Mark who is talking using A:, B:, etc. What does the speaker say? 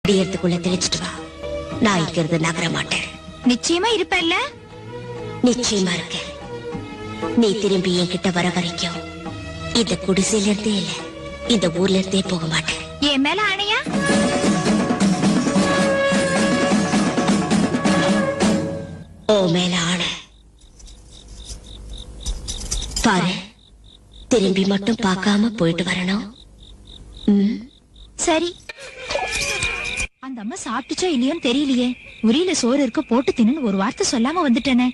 A: விடியறதுக்குள்ள தெளிச்சிட்டு வா. நான் இருக்கிறது நகர மாட்டேன்.
B: நிச்சயமா இருப்பல்ல?
A: நிச்சயமா இருக்க. நீ திரும்பி என்கிட்ட வர வரைக்கும் இந்த குடிசையில இருந்தே இல்ல, இந்த ஊர்ல இருந்தே போக மாட்டேன்.
B: என் மேல ஆணையா?
A: ஓ மேல ஆணை. பாரு, திரும்பி மட்டும் பார்க்காம போயிட்டு வரணும்.
B: சரி. அந்த அம்மா சாப்பிட்டுச்சா இல்லையோன்னு தெரியலையே. உரியில சோறு இருக்க போட்டு தின்னு ஒரு வார்த்தை சொல்லாம வந்துட்டேனே.